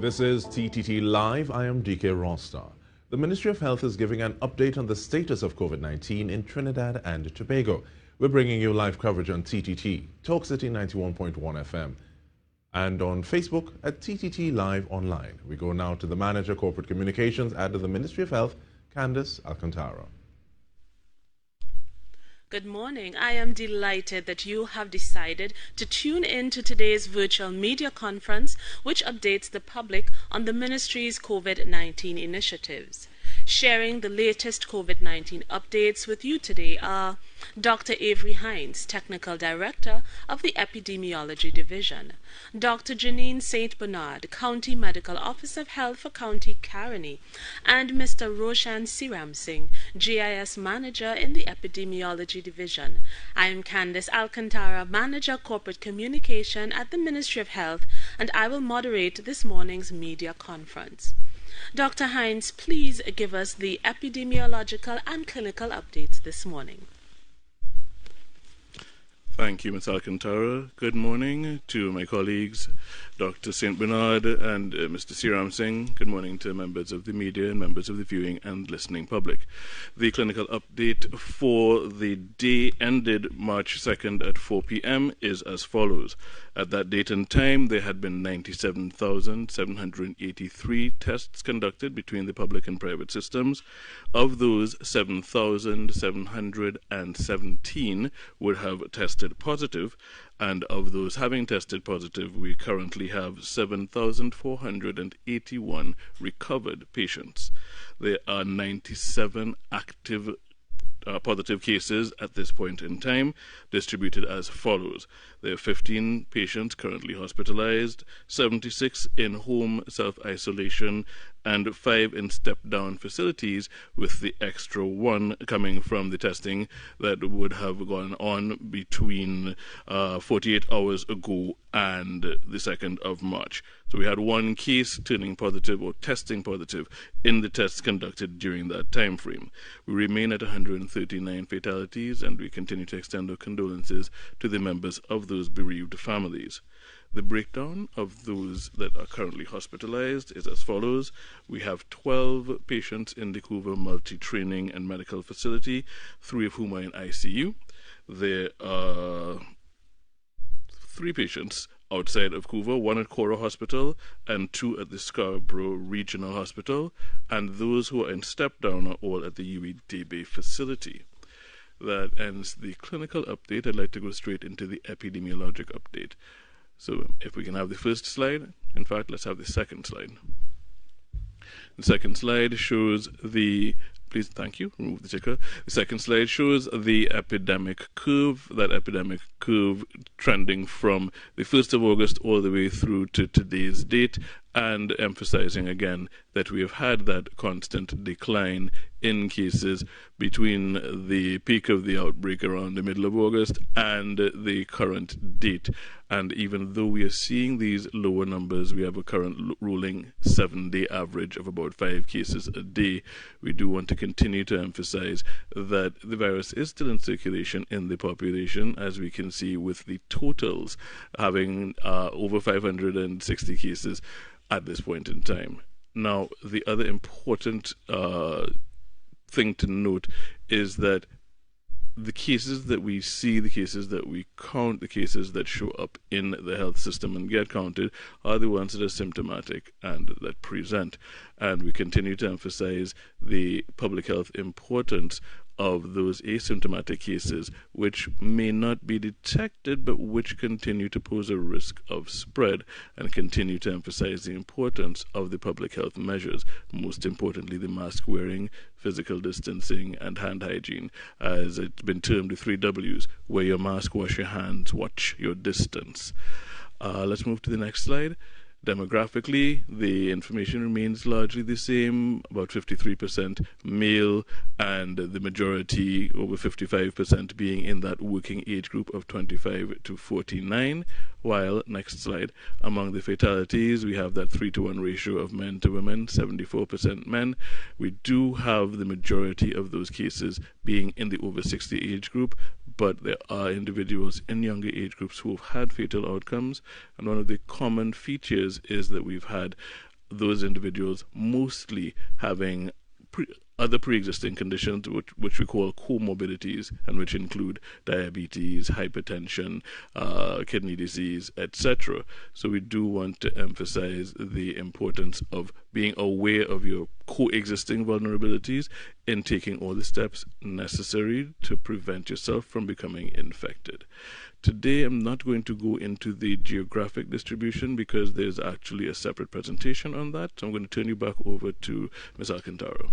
This is TTT Live. I am DK Rostar. The Ministry of Health is giving an update on the status of COVID-19 in Trinidad and Tobago. We're bringing you live coverage on TTT, Talk City 91.1 FM, and on Facebook at TTT Live Online. We go now to the Manager Corporate Communications at the Ministry of Health, Candice Alcantara. Good morning. I am delighted that you have decided to tune in to today's virtual media conference, which updates the public on the Ministry's COVID-19 initiatives. Sharing the latest COVID-19 updates with you today are Dr. Avery Hines, Technical Director of the Epidemiology Division, Dr. Janine St. Bernard, County Medical Officer of Health for County Caroni, and Mr. Roshan Siram Singh, GIS Manager in the Epidemiology Division. I am Candice Alcantara, Manager Corporate Communication at the Ministry of Health, and I will moderate this morning's media conference. Dr. Hines, please give us the epidemiological and clinical updates this morning. Thank you, Ms. Alcantara. Good morning to my colleagues, Dr. St. Bernard and Mr. Siram Singh. Good morning to members of the media and members of the viewing and listening public. The clinical update for the day ended March 2nd at 4 p.m. is as follows. At that date and time, there had been 97,783 tests conducted between the public and private systems. Of those, 7,717 would have tested positive, and of those having tested positive, we currently have 7,481 recovered patients. There are 97 active positive cases at this point in time, distributed as follows. There are 15 patients currently hospitalized, 76 in home self-isolation, and 5 in step-down facilities, with the extra 1 coming from the testing that would have gone on between 48 hours ago and the 2nd of March. So we had 1 case turning positive or testing positive in the tests conducted during that time frame. We remain at 139 fatalities, and we continue to extend our condolences to the members of those bereaved families. The breakdown of those that are currently hospitalized is as follows. We have 12 patients in the Couva Multi-Training and Medical Facility, 3 of whom are in ICU. There are 3 patients outside of Couva, 1 at Cora Hospital and 2 at the Scarborough Regional Hospital, and those who are in step-down are all at the UEDB facility. That ends the clinical update. I'd like to go straight into the epidemiologic update. So if we can have the first slide. In fact, let's have the second slide. The second slide shows the, please, thank you, remove the ticker. The second slide shows the epidemic curve, that epidemic curve trending from the 1st of August all the way through to today's date, and emphasizing again that we have had that constant decline in cases between the peak of the outbreak around the middle of August and the current date. And even though we are seeing these lower numbers, we have a current rolling 7-day average of about 5 cases a day. We do want to continue to emphasize that the virus is still in circulation in the population, as we can see with the totals having over 560 cases at this point in time. Now, the other important thing to note is that the cases that we see, the cases that we count, the cases that show up in the health system and get counted are the ones that are symptomatic and that present. And we continue to emphasize the public health importance of those asymptomatic cases which may not be detected but which continue to pose a risk of spread, and continue to emphasize the importance of the public health measures, most importantly the mask wearing, physical distancing, and hand hygiene, as it's been termed the 3 W's: wear your mask, wash your hands, watch your distance. Let's move to the next slide. Demographically, the information remains largely the same, about 53% male, and the majority, over 55%, being in that working age group of 25 to 49. While, next slide, among the fatalities, we have that 3-to-1 ratio of men to women, 74% men. We do have the majority of those cases being in the over 60 age group, but there are individuals in younger age groups who have had fatal outcomes, and one of the common features is that we've had those individuals mostly having other pre-existing conditions which we call comorbidities, and which include diabetes, hypertension, kidney disease, etc. So we do want to emphasize the importance of being aware of your coexisting vulnerabilities and taking all the steps necessary to prevent yourself from becoming infected. Today I'm not going to go into the geographic distribution because there's actually a separate presentation on that. So I'm going to turn you back over to Ms. Alcantara.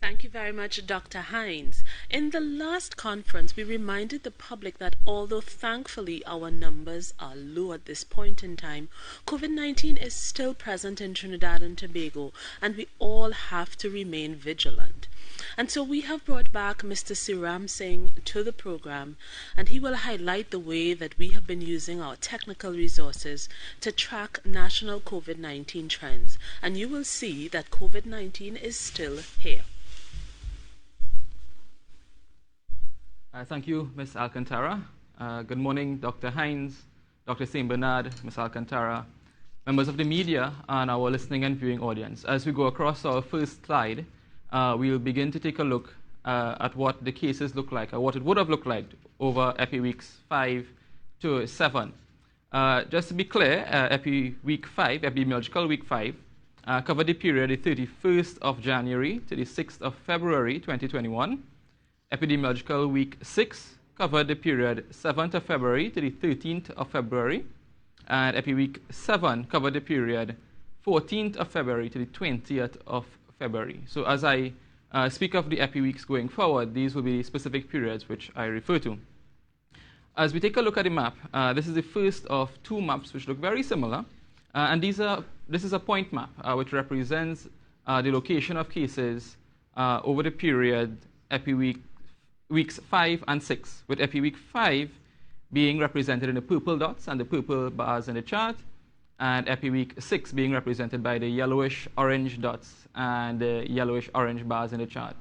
Thank you very much, Dr. Hines. In the last conference, we reminded the public that although thankfully our numbers are low at this point in time, COVID-19 is still present in Trinidad and Tobago, and we all have to remain vigilant. And so we have brought back Mr. Siram Singh to the program, and he will highlight the way that we have been using our technical resources to track national COVID-19 trends. And you will see that COVID-19 is still here. Thank you, Ms. Alcantara. Good morning, Dr. Hines, Dr. St. Bernard, Ms. Alcantara, members of the media, and our listening and viewing audience. As we go across our first slide, we'll begin to take a look at what the cases look like, or what it would have looked like over Epi Weeks 5 to 7. Just to be clear, Epi Week 5, Epidemiological Week 5, covered the period the 31st of January to the 6th of February 2021. Epidemiological Week 6 covered the period 7th of February to the 13th of February. And Epi Week 7 covered the period 14th of February to the 20th of February. So as I speak of the Epi Weeks going forward, these will be specific periods which I refer to. As we take a look at the map, this is the first of two maps which look very similar. And this is a point map which represents the location of cases over the period Epi Weeks 5 and 6, with Epi Week 5 being represented in the purple dots and the purple bars in the chart, and Epi Week 6 being represented by the yellowish-orange dots and the yellowish-orange bars in the chart.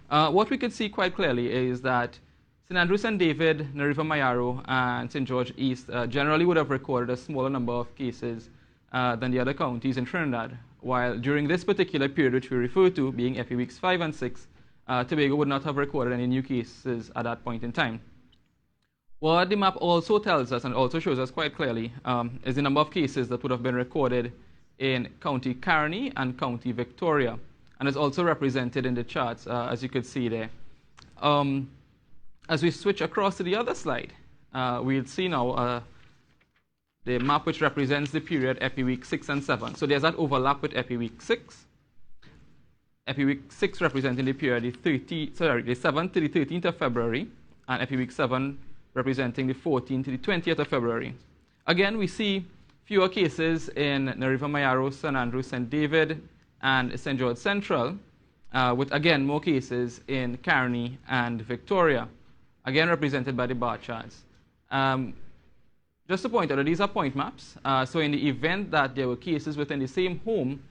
What we can see quite clearly is that St. Andrew, St. David, Nariva Mayaro, and St. George East generally would have recorded a smaller number of cases than the other counties in Trinidad, while during this particular period, which we refer to being Epi Weeks 5 and 6, Tobago would not have recorded any new cases at that point in time. What the map also tells us, and also shows us quite clearly, is the number of cases that would have been recorded in County Caroni and County Victoria, and is also represented in the charts, as you could see there. As we switch across to the other slide, we'll see now the map which represents the period Epi Week 6 and 7. So there's that overlap with Epi Week 6. Epi Week 6 representing the period the 7th to the 13th of February, and Epi Week 7 representing the 14th to the 20th of February. Again, we see fewer cases in Nariva Mayaro, St. Andrew, St. David, and St. George Central, with again more cases in Caroni and Victoria, again represented by the bar charts. Just to point out that these are point maps, so in the event that there were cases within the same home,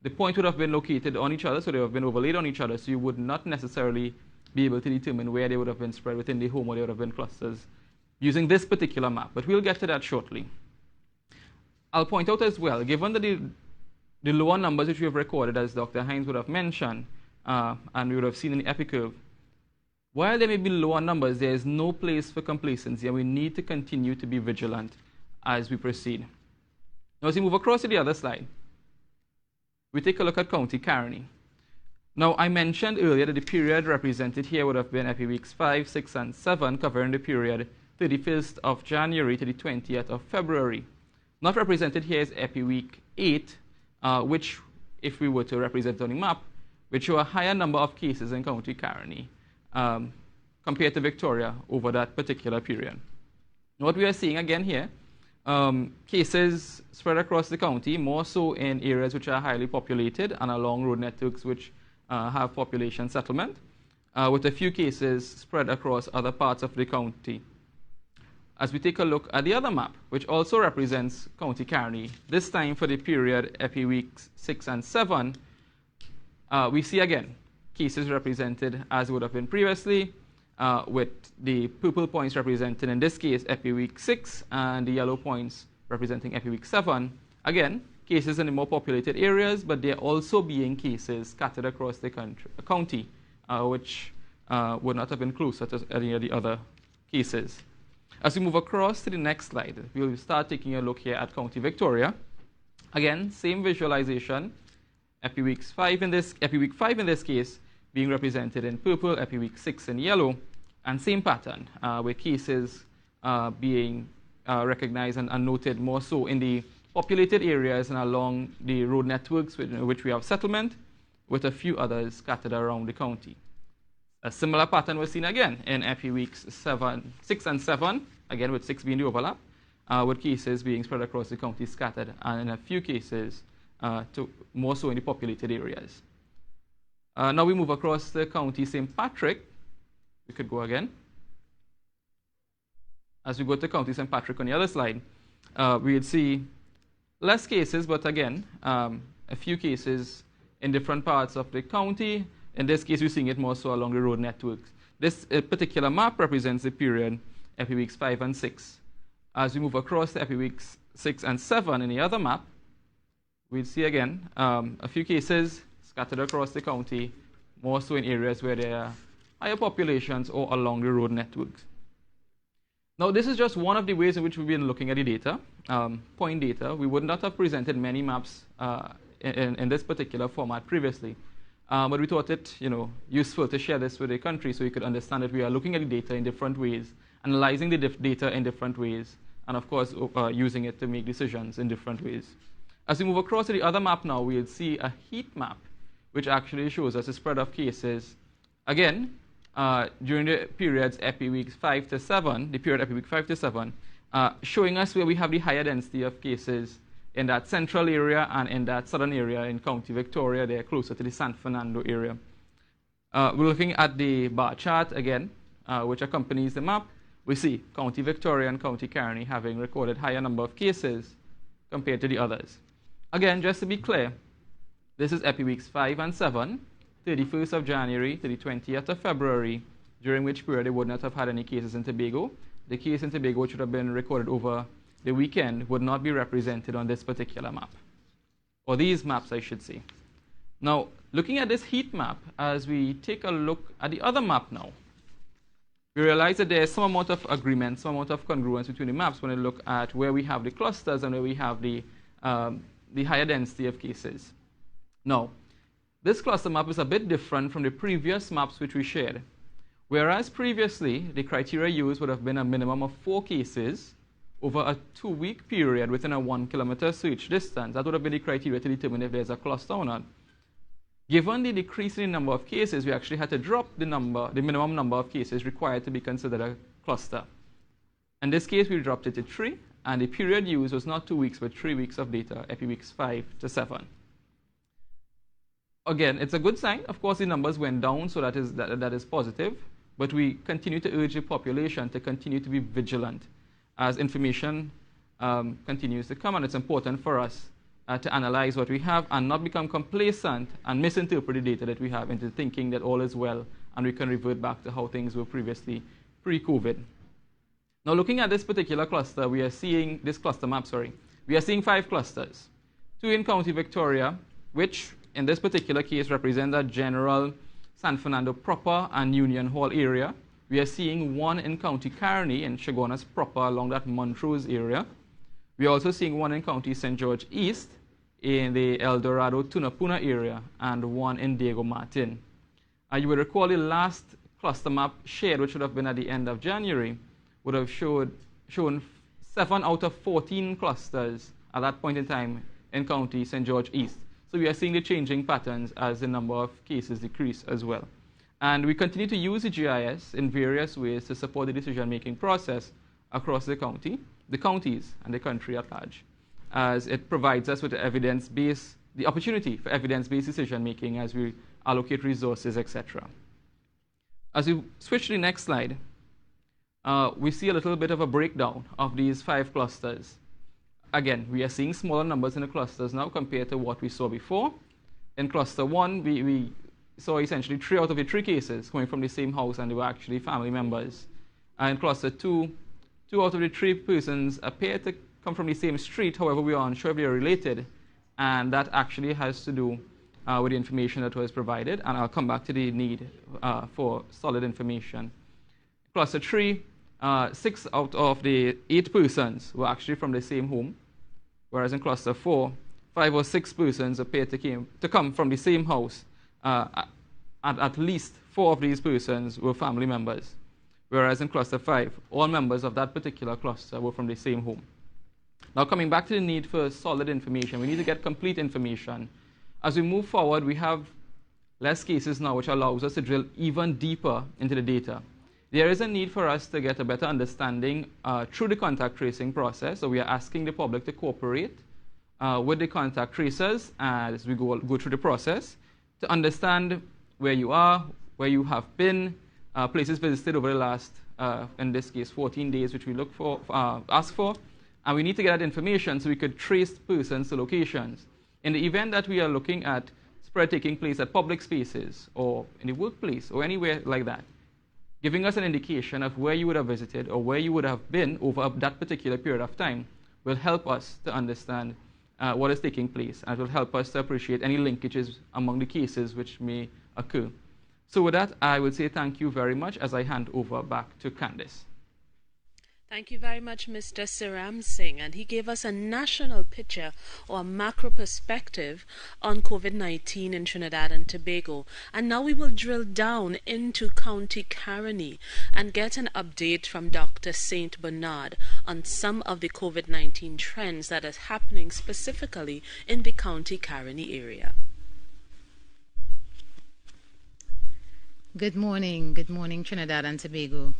the point would have been located on each other, so they would have been overlaid on each other, so you would not necessarily be able to determine where they would have been spread within the home, or they would have been clusters using this particular map, but we'll get to that shortly. I'll point out as well, given that the lower numbers which we have recorded, as Dr. Hines would have mentioned, and we would have seen in the epicurve, while there may be lower numbers, there is no place for complacency, and we need to continue to be vigilant as we proceed. Now, as we move across to the other slide, we take a look at County Caroni. Now, I mentioned earlier that the period represented here would have been Epi Weeks 5, 6, and 7, covering the period 31st of January to the 20th of February. Not represented here is Epi Week 8, which, if we were to represent on the map, would show a higher number of cases in County Caroni compared to Victoria over that particular period. What we are seeing again here, cases spread across the county, more so in areas which are highly populated and along road networks which have population settlement, with a few cases spread across other parts of the county. As we take a look at the other map, which also represents County Caroni, this time for the period Epi Weeks 6 and 7, we see again cases represented as would have been previously, with the purple points represented in this case Epi Week 6 and the yellow points representing Epi Week 7. Again, cases in the more populated areas, but there are also being cases scattered across the county, which would not have been closer to any of the other cases. As we move across to the next slide, we'll start taking a look here at County Victoria. Again, same visualization. Week 5 in this case being represented in purple, Week 6 in yellow, and same pattern with cases being recognized and noted more so in the populated areas and along the road networks which we have settlement, with a few others scattered around the county. A similar pattern was seen again in Weeks 6 and 7, again with 6 being the overlap, with cases being spread across the county scattered, and in a few cases more so in the populated areas. Now we move across the county St. Patrick. We could go again. As we go to County St. Patrick on the other slide, we would see less cases, but again, a few cases in different parts of the county. In this case, we're seeing it more so along the road networks. This particular map represents the period Weeks 5 and 6. As we move across to Weeks 6 and 7 in the other map, we'll see again a few cases scattered across the county, more so in areas where there are higher populations or along the road networks. Now, this is just one of the ways in which we've been looking at the data, point data. We would not have presented many maps in this particular format previously, but we thought it useful to share this with the country so you could understand that we are looking at the data in different ways, analyzing the data in different ways, and of course using it to make decisions in different ways. As we move across to the other map now, we'll see a heat map, which actually shows us the spread of cases. Again, during the periods Weeks 5 to 7, the period Week 5 to 7, showing us where we have the higher density of cases in that central area and in that southern area in County Victoria. They're closer to the San Fernando area. We're looking at the bar chart again, which accompanies the map. We see County Victoria and County Carney having recorded higher number of cases compared to the others. Again, just to be clear, this is Weeks 5 and 7, 31st of January to the 20th of February, during which period they would not have had any cases in Tobago. The case in Tobago, which would have been recorded over the weekend, would not be represented on this particular map, or these maps, I should say. Now, looking at this heat map, as we take a look at the other map now, we realize that there is some amount of agreement, some amount of congruence between the maps when we look at where we have the clusters and where we have the higher density of cases. Now, this cluster map is a bit different from the previous maps which we shared. Whereas previously, the criteria used would have been a minimum of 4 cases over a 2-week period within a 1-kilometer search distance. That would have been the criteria to determine if there's a cluster or not. Given the decrease in the number of cases, we actually had to drop the minimum number of cases required to be considered a cluster. In this case, we dropped it to 3, and the period used was not 2 weeks, but 3 weeks of data, Weeks 5 to 7. Again, it's a good sign. Of course, the numbers went down, so that is positive. But we continue to urge the population to continue to be vigilant as information continues to come. And it's important for us to analyze what we have and not become complacent and misinterpret the data that we have into thinking that all is well and we can revert back to how things were previously pre-COVID. Now, looking at this particular cluster, we are seeing this cluster map, we are seeing 5 clusters. 2 in County Victoria, which in this particular case represent the general San Fernando proper and Union Hall area. We are seeing 1 in County Carney in Chaguanas proper along that Montrose area. We are also seeing 1 in County St. George East in the El Dorado Tunapuna area and 1 in Diego Martin. You will recall the last cluster map shared, which would have been at the end of January, would have shown 7 out of 14 clusters at that point in time in County St. George East. So we are seeing the changing patterns as the number of cases decrease as well. And we continue to use the GIS in various ways to support the decision-making process across the county, the counties, and the country at large, as it provides us with the opportunity for evidence-based decision-making as we allocate resources, etc. As we switch to the next slide, we see a little bit of a breakdown of these 5 clusters. Again, we are seeing smaller numbers in the clusters now compared to what we saw before. In cluster 1, we saw essentially 3 out of the 3 cases coming from the same house, and they were actually family members. And in cluster 2, 2 out of the 3 persons appear to come from the same street. However, we are unsure if they are related. And that actually has to do with the information that was provided. And I'll come back to the need for solid information. Cluster 3, 6 out of the 8 persons were actually from the same home, whereas in cluster 4, 5 or 6 persons appear to come from the same house. At least 4 of these persons were family members, whereas in cluster 5, all members of that particular cluster were from the same home. Now, coming back to the need for solid information, we need to get complete information. As we move forward, we have less cases now, which allows us to drill even deeper into the data. There is a need for us to get a better understanding through the contact tracing process. So we are asking the public to cooperate with the contact tracers as we go through the process to understand where you are, where you have been, places visited over the last, in this case, 14 days, which we ask for. And we need to get that information so we could trace persons to locations. In the event that we are looking at spread taking place at public spaces or in the workplace or anywhere like that, giving us an indication of where you would have visited or where you would have been over that particular period of time will help us to understand what is taking place, and it will help us to appreciate any linkages among the cases which may occur. So with that, I would say thank you very much as I hand over back to Candice. Thank you very much, Mr. Siram Singh. And he gave us a national picture or a macro perspective on COVID-19 in Trinidad and Tobago. And now we will drill down into County Caroni and get an update from Dr. St. Bernard on some of the COVID-19 trends that are happening specifically in the County Caroni area. Good morning, Trinidad and Tobago.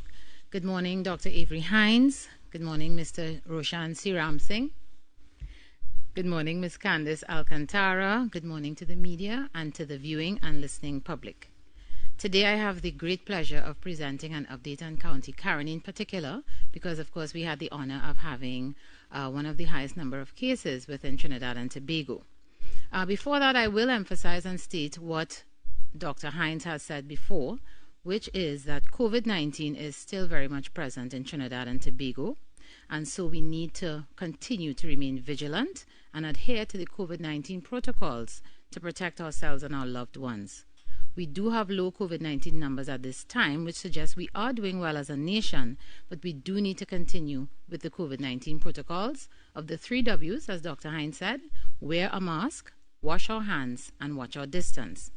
Good morning, Dr. Avery Hines. Good morning, Mr. Roshan Siram Singh. Good morning, Ms. Candice Alcantara. Good morning to the media and to the viewing and listening public. Today I have the great pleasure of presenting an update on County Caroni in particular, because of course we had the honor of having one of the highest number of cases within Trinidad and Tobago. Before that, I will emphasize and state what Dr. Hines has said before, which is that COVID-19 is still very much present in Trinidad and Tobago, and so we need to continue to remain vigilant and adhere to the COVID-19 protocols to protect ourselves and our loved ones. We do have low COVID-19 numbers at this time, which suggests we are doing well as a nation, but we do need to continue with the COVID-19 protocols of the 3 W's, as Dr. Hines said: wear a mask, wash our hands, and watch our distance.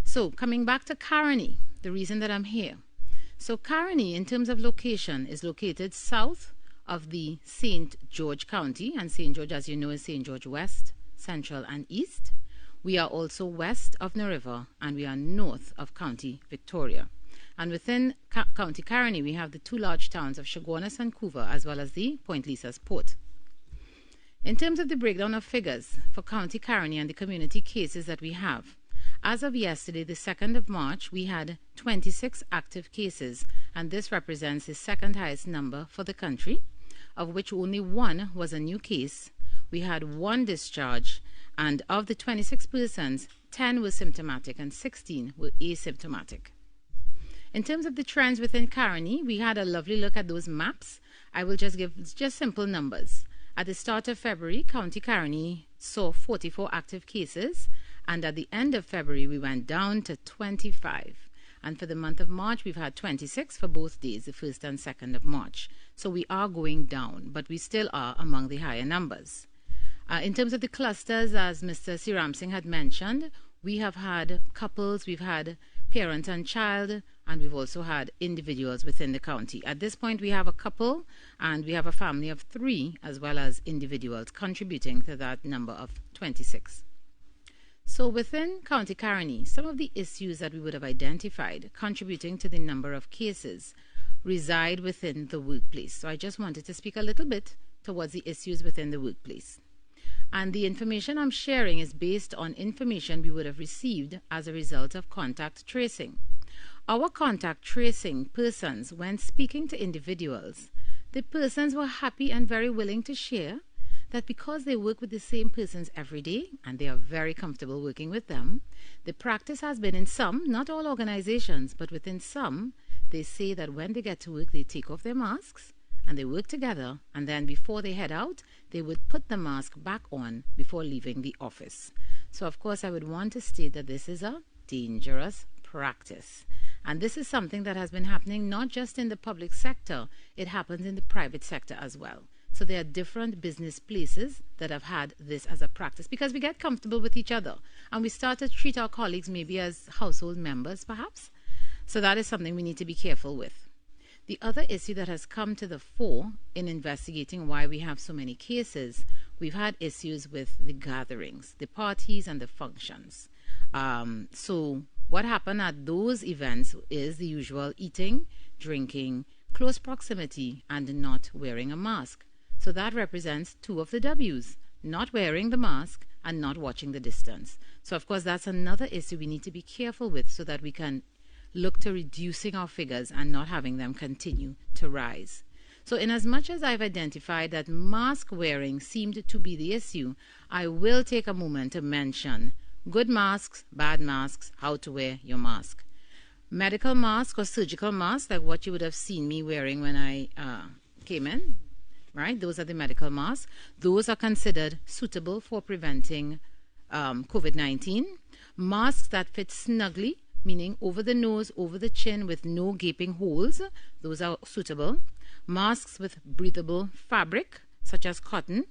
So coming back to Caroni, the reason that I'm here. So Caroni, in terms of location, is located south of the St. George County, and St. George, as you know, is St. George West, Central, and East. We are also west of the river, and we are north of County Victoria. And within County Caroni, we have the 2 large towns of Chaguanas and Couva, as well as the Point Lisa's port. In terms of the breakdown of figures for County Caroni and the community cases that we have, as of yesterday, the 2nd of March, we had 26 active cases, and this represents the second highest number for the country, of which only 1 was a new case. We had 1 discharge, and of the 26 persons, 10 were symptomatic and 16 were asymptomatic. In terms of the trends within Caroni, we had a lovely look at those maps. I will just give simple numbers. At the start of February, County Caroni saw 44 active cases, and at the end of February, we went down to 25. And for the month of March, we've had 26 for both days, the 1st and 2nd of March. So we are going down, but we still are among the higher numbers. In terms of the clusters, as Mr. Siram Singh had mentioned, we have had couples, we've had parent and child, and we've also had individuals within the county. At this point, we have a couple, and we have a family of 3, as well as individuals, contributing to that number of 26. So within County Caroni, some of the issues that we would have identified contributing to the number of cases reside within the workplace. So I just wanted to speak a little bit towards the issues within the workplace. And the information I'm sharing is based on information we would have received as a result of contact tracing. Our contact tracing persons, when speaking to individuals, the persons were happy and very willing to share that because they work with the same persons every day and they are very comfortable working with them, the practice has been in some, not all organizations, but within some, they say that when they get to work, they take off their masks and they work together, and then before they head out, they would put the mask back on before leaving the office. So of course I would want to state that this is a dangerous practice. And this is something that has been happening not just in the public sector, it happens in the private sector as well. So there are different business places that have had this as a practice because we get comfortable with each other and we start to treat our colleagues maybe as household members perhaps. So that is something we need to be careful with. The other issue that has come to the fore in investigating why we have so many cases, we've had issues with the gatherings, the parties and the functions. So what happened at those events is the usual eating, drinking, close proximity, and not wearing a mask. So that represents two of the W's, not wearing the mask and not watching the distance. So of course that's another issue we need to be careful with so that we can look to reducing our figures and not having them continue to rise. So in as much as I've identified that mask wearing seemed to be the issue, I will take a moment to mention good masks, bad masks, how to wear your mask. Medical mask or surgical mask, like what you would have seen me wearing when I came in, right? Those are the medical masks. Those are considered suitable for preventing COVID-19. Masks that fit snugly, meaning over the nose, over the chin with no gaping holes, those are suitable. Masks with breathable fabric, such as cotton,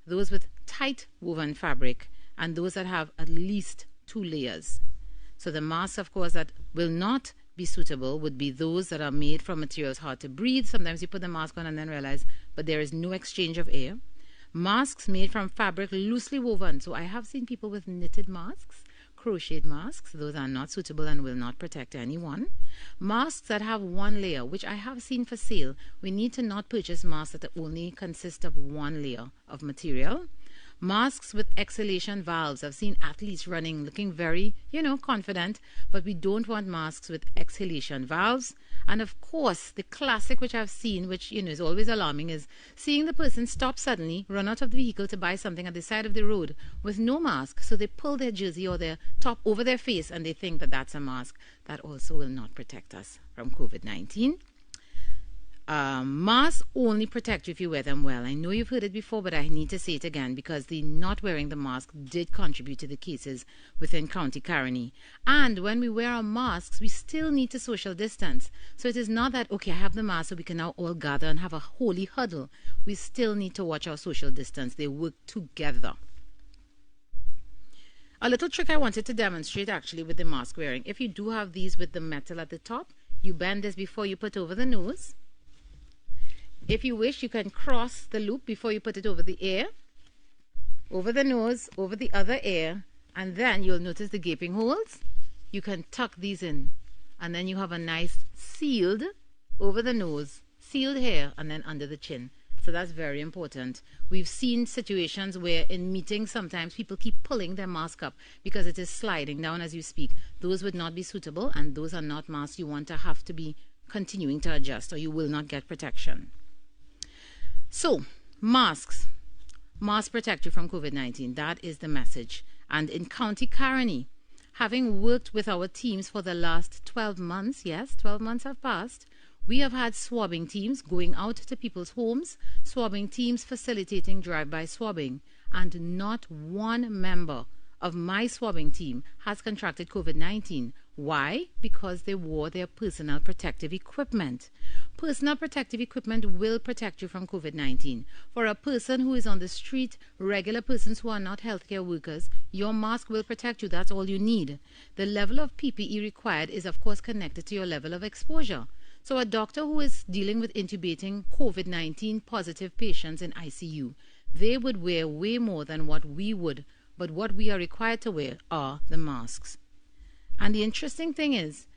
those with tight woven fabric, and those that have at least 2 layers. So the masks, of course, that will not be suitable would be those that are made from materials hard to breathe. Sometimes you put the mask on and then realize, but there is no exchange of air. Masks made from fabric loosely woven. So I have seen people with knitted masks, crocheted masks. Those are not suitable and will not protect anyone. Masks that have 1 layer, which I have seen for sale. We need to not purchase masks that only consist of 1 layer of material. Masks with exhalation valves. I've seen athletes running looking very, confident, but we don't want masks with exhalation valves. And of course, the classic which I've seen, which is always alarming, is seeing the person stop suddenly, run out of the vehicle to buy something at the side of the road with no mask. So they pull their jersey or their top over their face and they think that that's a mask. That also will not protect us from COVID-19. Masks only protect you if you wear them well. I know you've heard it before, but I need to say it again because the not wearing the mask did contribute to the cases within County Caroni. And when we wear our masks, we still need to social distance. So it is not that, okay, I have the mask so we can now all gather and have a holy huddle. We still need to watch our social distance. They work together. A little trick I wanted to demonstrate actually with the mask wearing. If you do have these with the metal at the top, you bend this before you put over the nose. If you wish, you can cross the loop before you put it over the ear, over the nose, over the other ear, and then you'll notice the gaping holes. You can tuck these in, and then you have a nice sealed over the nose, sealed hair, and then under the chin. So that's very important. We've seen situations where in meetings sometimes people keep pulling their mask up because it is sliding down as you speak. Those would not be suitable, and those are not masks you want to have to be continuing to adjust, or you will not get protection. So, masks. Masks protect you from COVID-19. That is the message. And in County Caroni, having worked with our teams for the last 12 months, yes, 12 months have passed, we have had swabbing teams going out to people's homes, swabbing teams facilitating drive-by swabbing, and not one member of my swabbing team has contracted COVID-19. Why? Because they wore their personal protective equipment. Personal protective equipment will protect you from COVID-19. For a person who is on the street, regular persons who are not healthcare workers, your mask will protect you. That's all you need. The level of PPE required is, of course, connected to your level of exposure. So a doctor who is dealing with intubating COVID-19 positive patients in ICU, they would wear way more than what we would, but what we are required to wear are the masks. And the interesting thing is,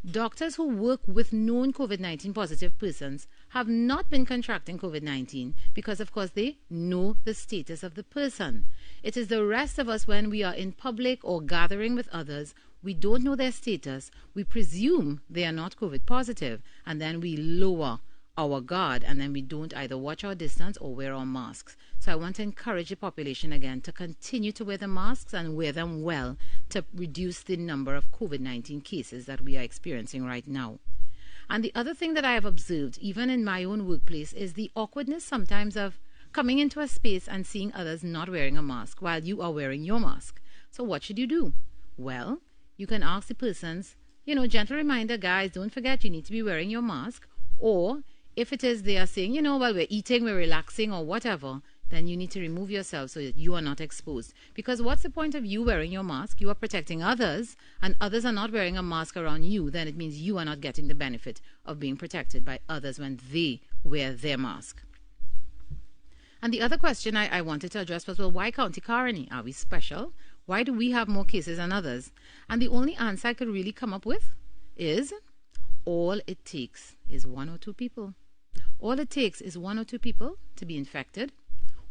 doctors who work with known COVID-19 positive persons have not been contracting COVID-19 because, of course, they know the status of the person. It is the rest of us when we are in public or gathering with others, we don't know their status, we presume they are not COVID positive, and then we lower our guard, and then we don't either watch our distance or wear our masks. So I want to encourage the population again to continue to wear the masks and wear them well to reduce the number of COVID-19 cases that we are experiencing right now. And the other thing that I have observed, even in my own workplace, is the awkwardness sometimes of coming into a space and seeing others not wearing a mask while you are wearing your mask. So what should you do? Well, you can ask the persons, gentle reminder, guys, don't forget you need to be wearing your mask. Or if it is they are saying, while we're eating, we're relaxing or whatever, then you need to remove yourself so that you are not exposed. Because what's the point of you wearing your mask? You are protecting others, and others are not wearing a mask around you. Then it means you are not getting the benefit of being protected by others when they wear their mask. And the other question I wanted to address was, well, why County Caroni? Are we special? Why do we have more cases than others? And the only answer I could really come up with is all it takes is 1 or 2 people. All it takes is 1 or 2 people to be infected.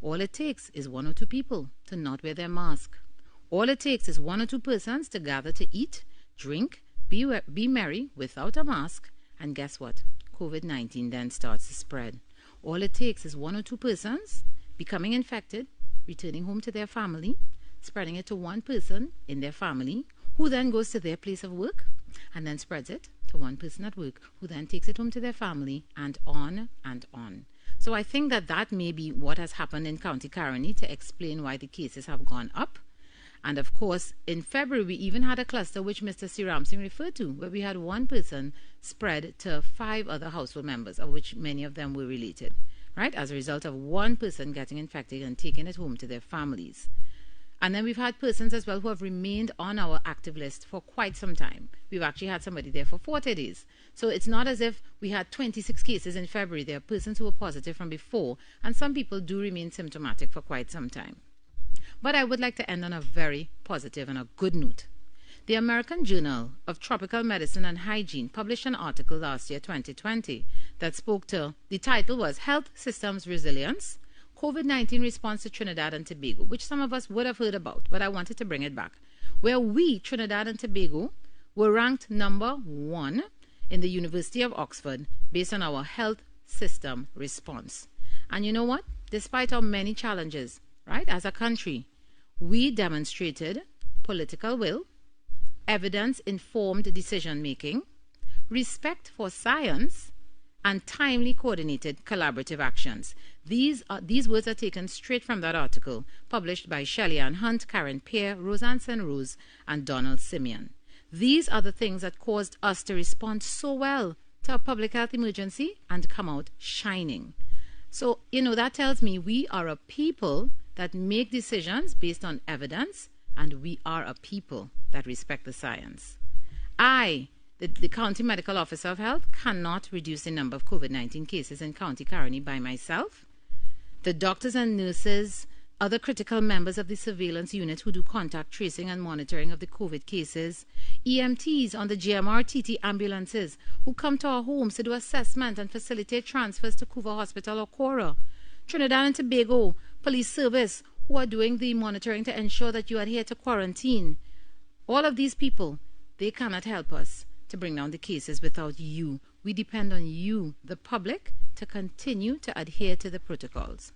All it takes is 1 or 2 people to not wear their mask. All it takes is 1 or 2 persons to gather to eat, drink, be merry without a mask, and guess what? COVID-19 then starts to spread. All it takes is 1 or 2 persons becoming infected, returning home to their family, spreading it to 1 person in their family, who then goes to their place of work and then spreads it to 1 person at work, who then takes it home to their family, and on and on. So I think that may be what has happened in County Caroni to explain why the cases have gone up. And of course, in February, we even had a cluster which Mr. Siram Singh referred to, where we had 1 person spread to 5 other household members, of which many of them were related, right? As a result of 1 person getting infected and taking it home to their families. And then we've had persons as well who have remained on our active list for quite some time. We've actually had somebody there for 40 days. So it's not as if we had 26 cases in February. There are persons who were positive from before, and some people do remain symptomatic for quite some time. But I would like to end on a very positive and a good note. The American Journal of Tropical Medicine and Hygiene published an article last year, 2020, that spoke to, the title was Health Systems Resilience, COVID-19 Response to Trinidad and Tobago, which some of us would have heard about, but I wanted to bring it back, where we, Trinidad and Tobago, were ranked number 1 in the University of Oxford based on our health system response. And you know what? Despite our many challenges, right, as a country, we demonstrated political will, evidence-informed decision-making, respect for science, and timely coordinated collaborative actions. These words are taken straight from that article published by Shelley Ann Hunt, Karen Pear, Roseanne Senrose, and Donald Simeon. These are the things that caused us to respond so well to a public health emergency and come out shining. So, that tells me we are a people that make decisions based on evidence, and we are a people that respect the science. The County Medical Officer of Health cannot reduce the number of COVID-19 cases in County Caroni by myself. The doctors and nurses, other critical members of the surveillance unit who do contact tracing and monitoring of the COVID cases, EMTs on the GMRTT ambulances who come to our homes to do assessment and facilitate transfers to Couva Hospital or Cora, Trinidad and Tobago Police Service who are doing the monitoring to ensure that you adhere to quarantine. All of these people, they cannot help us to bring down the cases without you. We depend on you, the public, to continue to adhere to the protocols.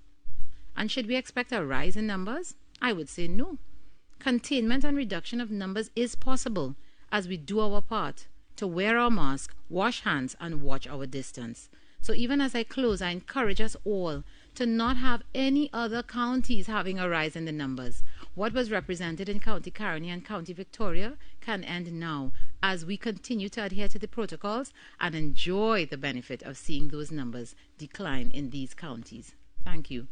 And should we expect a rise in numbers? I would say no. Containment and reduction of numbers is possible as we do our part to wear our mask, wash hands, and watch our distance. So even as I close, I encourage us all to not have any other counties having a rise in the numbers. What was represented in County Caroni and County Victoria can end now as we continue to adhere to the protocols and enjoy the benefit of seeing those numbers decline in these counties. Thank you.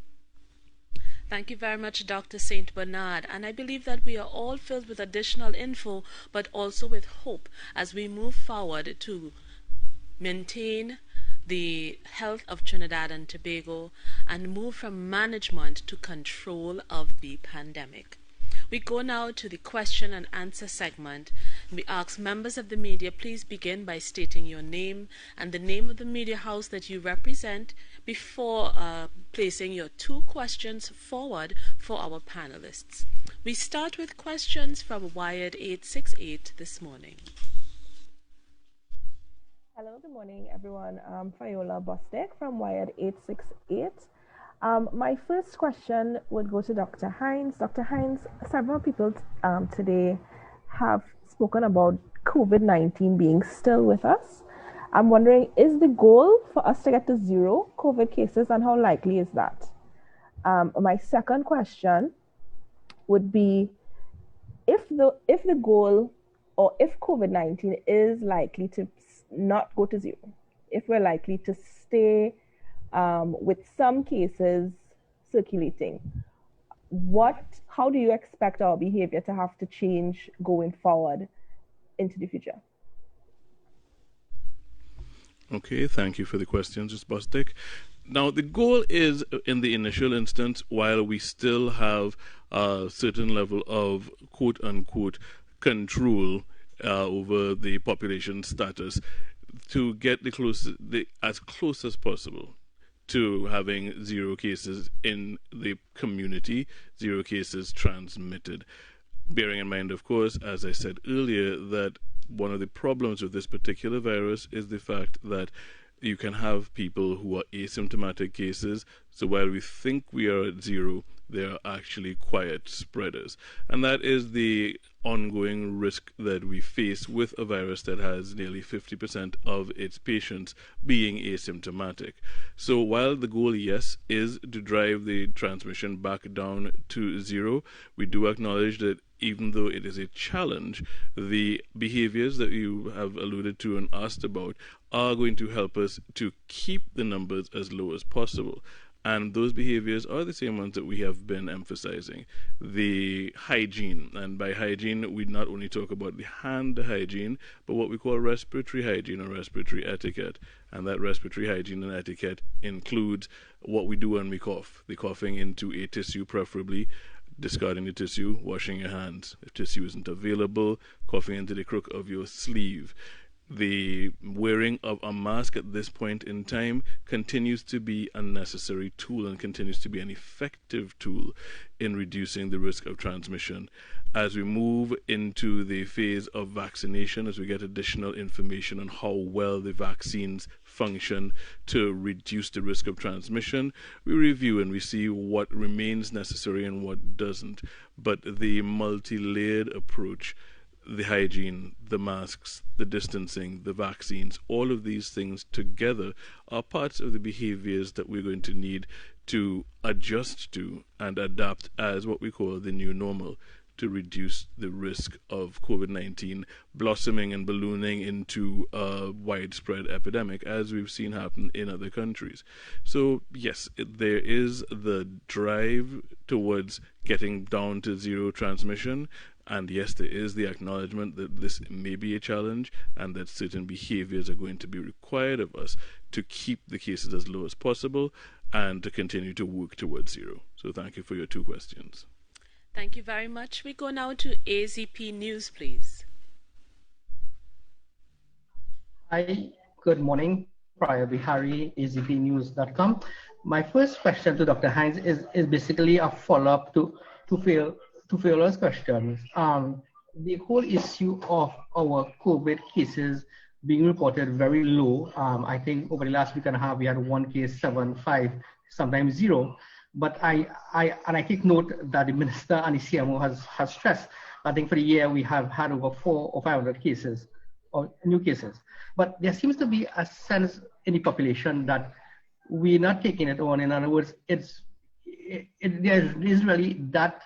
Thank you very much, Dr. St. Bernard. And I believe that we are all filled with additional info, but also with hope as we move forward to maintain the health of Trinidad and Tobago and move from management to control of the pandemic. We go now to the question and answer segment. We ask members of the media, please begin by stating your name and the name of the media house that you represent before placing your 2 questions forward for our panelists. We start with questions from Wired 868 this morning. Hello, good morning, everyone. I'm Fayola Bostek from Wired 868. My first question would go to Dr. Hines. Dr. Hines, several people today have spoken about COVID-19 being still with us. I'm wondering, is the goal for us to get to 0 COVID cases, and how likely is that? My second question would be, if the goal, or if COVID-19 is likely to not go to 0, if we're likely to stay with some cases circulating, how do you expect our behavior to have to change going forward into the future? Okay, thank you for the questions, Ms. Bostic. Now, the goal is, in the initial instance, while we still have a certain level of quote-unquote control over the population status, to get as close as possible to having 0 cases in the community, 0 cases transmitted. Bearing in mind, of course, as I said earlier, that one of the problems with this particular virus is the fact that you can have people who are asymptomatic cases. So while we think we are at 0, they are actually quiet spreaders. And that is the ongoing risk that we face with a virus that has nearly 50% of its patients being asymptomatic. So while the goal, yes, is to drive the transmission back down to 0, we do acknowledge that even though it is a challenge, the behaviors that you have alluded to and asked about are going to help us to keep the numbers as low as possible. And those behaviors are the same ones that we have been emphasizing. The hygiene, and by hygiene, we not only talk about the hand hygiene, but what we call respiratory hygiene or respiratory etiquette. And that respiratory hygiene and etiquette includes what we do when we cough, the coughing into a tissue preferably, discarding the tissue, washing your hands. If tissue isn't available, coughing into the crook of your sleeve. The wearing of a mask at this point in time continues to be a necessary tool and continues to be an effective tool in reducing the risk of transmission. As we move into the phase of vaccination, as we get additional information on how well the vaccines function to reduce the risk of transmission, we review and we see what remains necessary and what doesn't. But the multi-layered approach, the hygiene, the masks, the distancing, the vaccines, all of these things together are parts of the behaviors that we're going to need to adjust to and adapt as what we call the new normal, to reduce the risk of COVID-19 blossoming and ballooning into a widespread epidemic, as we've seen happen in other countries. So, yes, there is the drive towards getting down to 0 transmission, and yes, there is the acknowledgement that this may be a challenge and that certain behaviors are going to be required of us to keep the cases as low as possible and to continue to work towards 0. So thank you for your 2 questions. Thank you very much. We go now to AZP News, please. Hi, good morning. Priya Bihari, azpnews.com. My first question to Dr. Hines is basically a follow-up to Fiola's questions. The whole issue of our COVID cases being reported very low. I think over the last week and a half, we had 1 case, 7, 5, sometimes 0. But I take note that the minister and the CMO has stressed. I think for the year we have had over 400 or 500 cases or new cases. But there seems to be a sense in the population that we're not taking it on. In other words, there is really that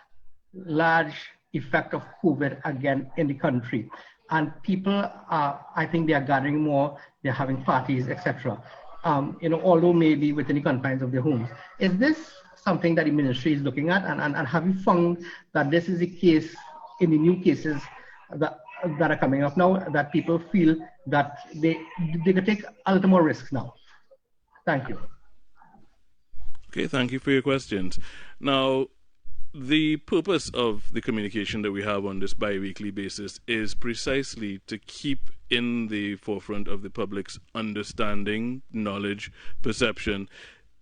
large effect of COVID again in the country. And people are, I think they are gathering more, they're having parties, etc. Although maybe within the confines of their homes. Is this something that the ministry is looking at? And have you found that this is the case in the new cases that are coming up now, that people feel that they can take a little more risks now? Thank you. Okay, thank you for your questions. Now, the purpose of the communication that we have on this bi-weekly basis is precisely to keep in the forefront of the public's understanding, knowledge, perception,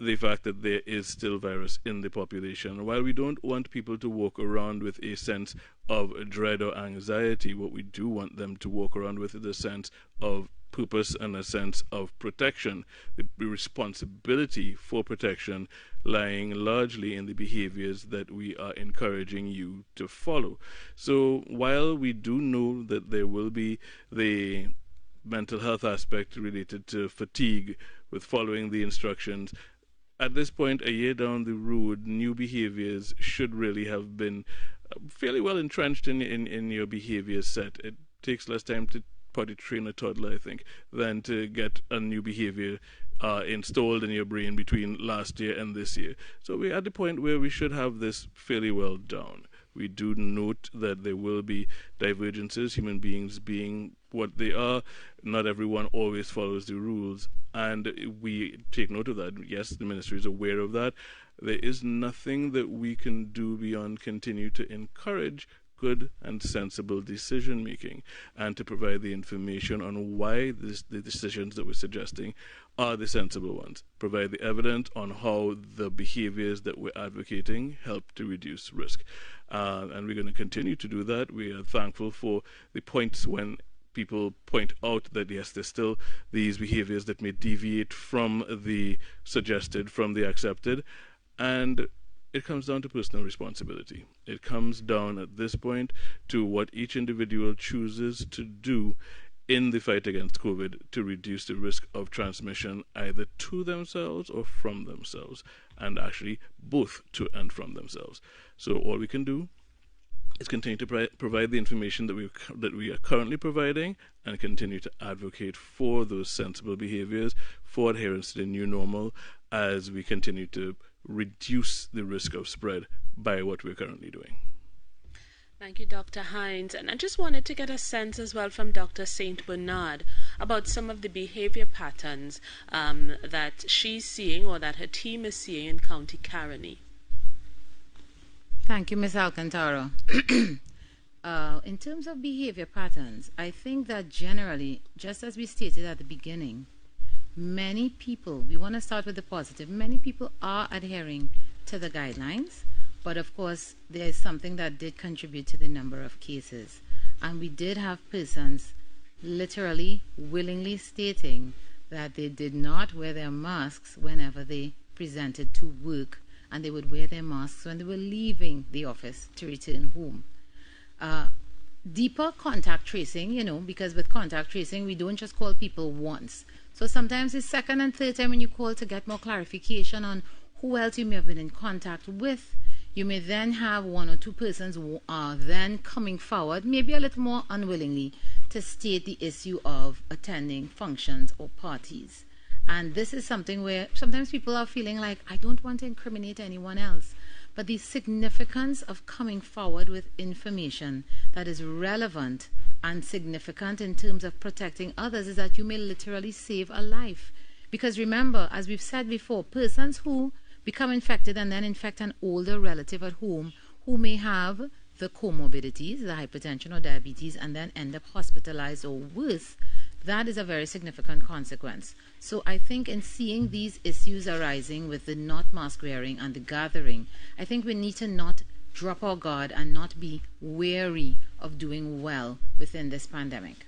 the fact that there is still virus in the population. While we don't want people to walk around with a sense of dread or anxiety, what we do want them to walk around with is a sense of purpose and a sense of protection, the responsibility for protection lying largely in the behaviors that we are encouraging you to follow. So while we do know that there will be the mental health aspect related to fatigue with following the instructions. At this point, a year down the road, new behaviors should really have been fairly well entrenched in your behavior set. It takes less time to potty train a toddler, I think, than to get a new behavior installed in your brain between last year and this year. So we're at the point where we should have this fairly well down. We do note that there will be divergences, human beings being what they are. Not everyone always follows the rules, and we take note of that. Yes, the ministry is aware of that. There is nothing that we can do beyond continue to encourage good and sensible decision making and to provide the information on why the decisions that we're suggesting are the sensible ones. Provide the evidence on how the behaviors that we're advocating help to reduce risk. And we're going to continue to do that. We are thankful for the points when people point out that yes, there's still these behaviors that may deviate from the suggested, from the accepted, and it comes down to personal responsibility. It comes down at this point to what each individual chooses to do in the fight against COVID to reduce the risk of transmission either to themselves or from themselves, and actually both to and from themselves. So all we can do is continue to provide the information that we are currently providing and continue to advocate for those sensible behaviors, for adherence to the new normal as we continue to reduce the risk of spread by what we're currently doing. Thank you, Dr. Hines. And I just wanted to get a sense as well from Dr. St. Bernard about some of the behavior patterns that she's seeing or that her team is seeing in County Caroni. Thank you, Ms. Alcantara. In terms of behavior patterns, I think that generally, just as we stated at the beginning, many people, we want to start with the positive, many people are adhering to the guidelines, but of course there is something that did contribute to the number of cases. And we did have persons literally, willingly stating that they did not wear their masks whenever they presented to work, and they would wear their masks when they were leaving the office to return home. Deeper contact tracing, because with contact tracing, we don't just call people once. So sometimes the second and third time when you call to get more clarification on who else you may have been in contact with, you may then have one or two persons who are then coming forward, maybe a little more unwillingly, to state the issue of attending functions or parties. And this is something where sometimes people are feeling like, I don't want to incriminate anyone else. But the significance of coming forward with information that is relevant and significant in terms of protecting others is that you may literally save a life. Because remember, as we've said before, persons who become infected and then infect an older relative at home who may have the comorbidities, the hypertension or diabetes, and then end up hospitalized or worse, that is a very significant consequence. So I think in seeing these issues arising with the not mask wearing and the gathering, I think we need to not drop our guard and not be wary of doing well within this pandemic.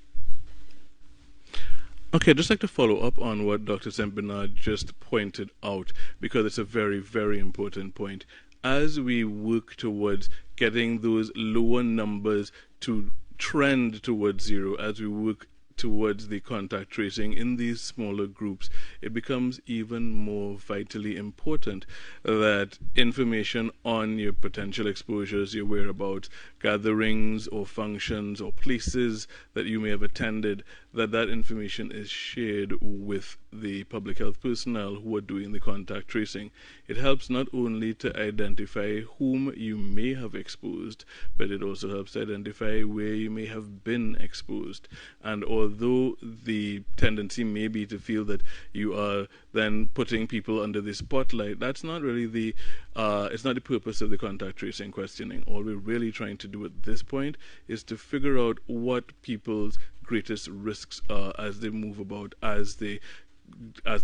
Okay, I'd just like to follow up on what Dr. St. Bernard just pointed out, because it's a very, very important point. As we work towards getting those lower numbers to trend towards zero, as we work towards the contact tracing in these smaller groups, it becomes even more vitally important that information on your potential exposures, your whereabouts, gatherings or functions or places that you may have attended, that information is shared with the public health personnel who are doing the contact tracing. It helps not only to identify whom you may have exposed, but it also helps to identify where you may have been exposed. And although the tendency may be to feel that you are then putting people under the spotlight, that's not really it's not the purpose of the contact tracing questioning. All we're really trying to do at this point is to figure out what people's greatest risks are as they move about, as they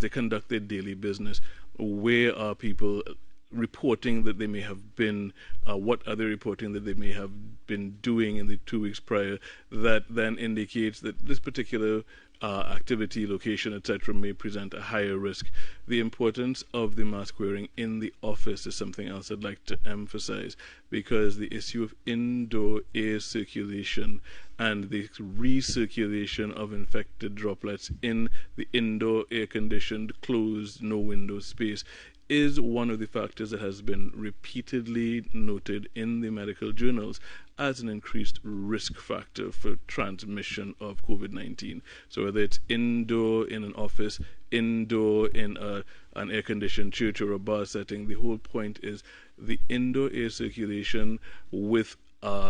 conduct their daily business. Where are people reporting that they may have been, what are they reporting that they may have been doing in the 2 weeks prior, that then indicates that this particular activity, location, etc., may present a higher risk. The importance of the mask wearing in the office is something else I'd like to emphasize, because the issue of indoor air circulation and the recirculation of infected droplets in the indoor air-conditioned, closed, no-window space is one of the factors that has been repeatedly noted in the medical journals as an increased risk factor for transmission of COVID-19. So whether it's indoor in an office, indoor in an air-conditioned church or a bar setting, the whole point is the indoor air circulation with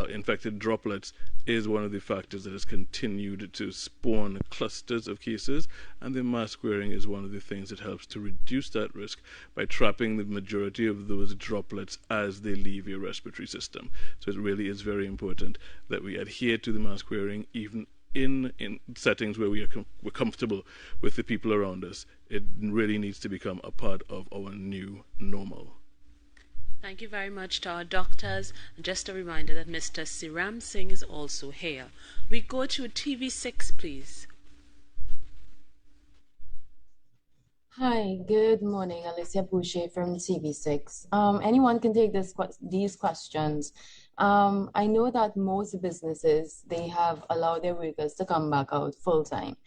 infected droplets is one of the factors that has continued to spawn clusters of cases, and the mask wearing is one of the things that helps to reduce that risk by trapping the majority of those droplets as they leave your respiratory system. So it really is very important that we adhere to the mask wearing even in settings where we're comfortable with the people around us. It really needs to become a part of our new normal. Thank you very much to our doctors. Just a reminder that Mr. Siram Singh is also here. We go to TV6, please. Hi, good morning. Alicia Boucher from TV6. Anyone can take these questions. I know that most businesses, they have allowed their workers to come back out full time.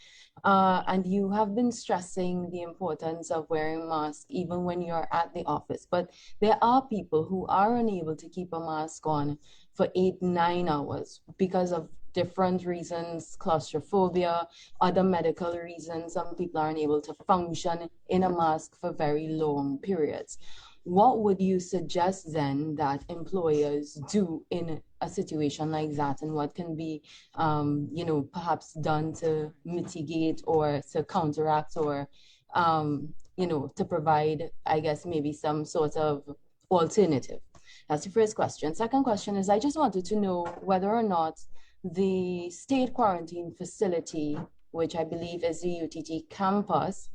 And you have been stressing the importance of wearing masks even when you're at the office. But there are people who are unable to keep a mask on for 8-9 hours because of different reasons, claustrophobia, other medical reasons. Some people are unable to function in a mask for very long periods. What would you suggest then that employers do in a situation like that, and what can be, perhaps done to mitigate or to counteract or, to provide, I guess, maybe some sort of alternative? That's the first question. Second question is, I just wanted to know whether or not the state quarantine facility, which I believe is the UTT campus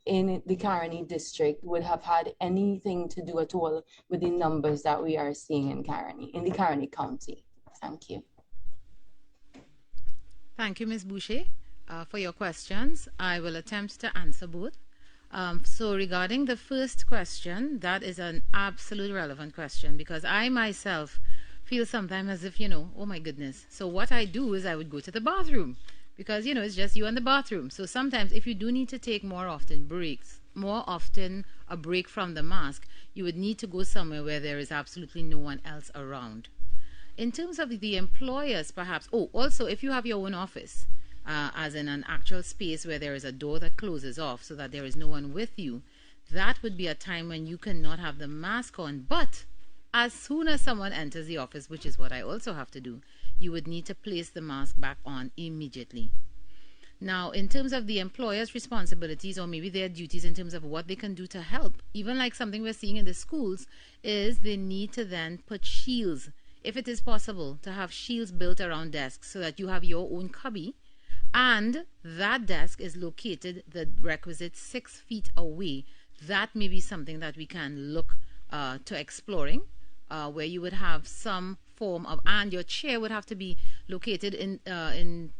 in the Caroni district, would have had anything to do at all with the numbers that we are seeing in the Caroni County. Thank you. Thank you, Ms. Boucher, for your questions. I will attempt to answer both. So regarding the first question, that is an absolute relevant question, because I myself feel sometimes as if, oh my goodness. So what I do is I would go to the bathroom, because, it's just you in the bathroom. So sometimes if you do need to take more often a break from the mask, you would need to go somewhere where there is absolutely no one else around. In terms of the employers, perhaps, also if you have your own office, as in an actual space where there is a door that closes off so that there is no one with you, that would be a time when you cannot have the mask on. But as soon as someone enters the office, which is what I also have to do, you would need to place the mask back on immediately. Now, in terms of the employer's responsibilities or maybe their duties in terms of what they can do to help, even like something we're seeing in the schools, is they need to then put shields, if it is possible, to have shields built around desks so that you have your own cubby, and that desk is located the requisite 6 feet away. That may be something that we can look to exploring, where you would have some form of, and your chair would have to be located in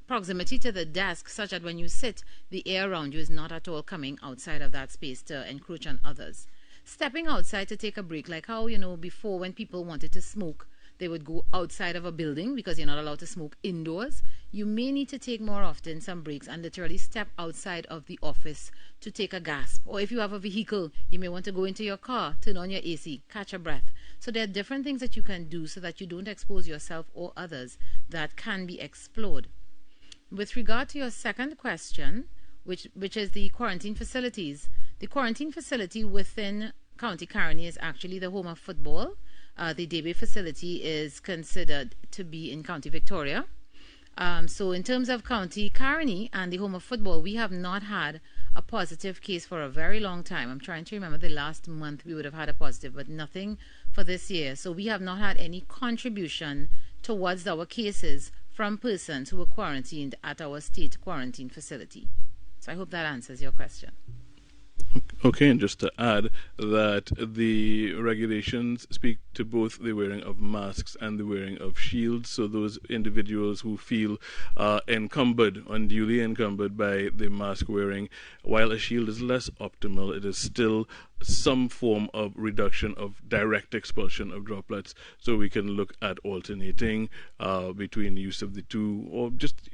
proximity to the desk, such that when you sit, the air around you is not at all coming outside of that space to encroach on others. Stepping outside to take a break, like how, before when people wanted to smoke, they would go outside of a building because you're not allowed to smoke indoors. You may need to take more often some breaks and literally step outside of the office to take a gasp. Or if you have a vehicle, you may want to go into your car, turn on your AC, catch a breath. So there are different things that you can do so that you don't expose yourself or others that can be explored. With regard to your second question, which is the quarantine facilities, the quarantine facility within County Caroni is actually the home of football. The Debe facility is considered to be in County Victoria. So in terms of County Caroni and the home of football, we have not had a positive case for a very long time. I'm trying to remember the last month we would have had a positive, but nothing for this year. So we have not had any contribution towards our cases from persons who were quarantined at our state quarantine facility. So I hope that answers your question. Okay, and just to add that the regulations speak to both the wearing of masks and the wearing of shields. So those individuals who feel unduly encumbered by the mask wearing, while a shield is less optimal, it is still some form of reduction of direct expulsion of droplets. So we can look at alternating between use of the two, or just